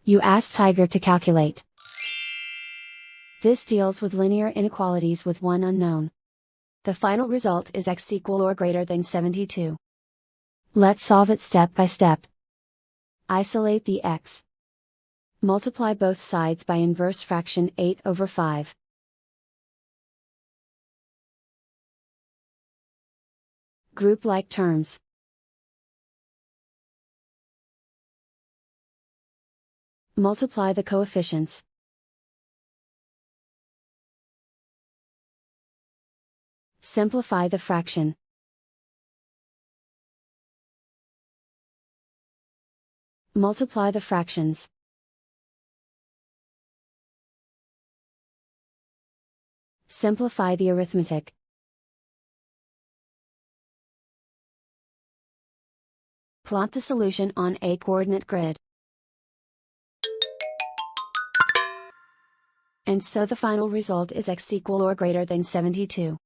You ask Tiger to calculate. This deals with linear inequalities with one unknown. The final result is x equal or greater than 72. Let's solve it step by step. Isolate the x. Multiply both sides by inverse fraction 8/5. Group like terms. Multiply the coefficients. Simplify the fraction. Multiply the fractions. Simplify the arithmetic. Plot the solution on a coordinate grid. And so the final result is x equal or greater than 72.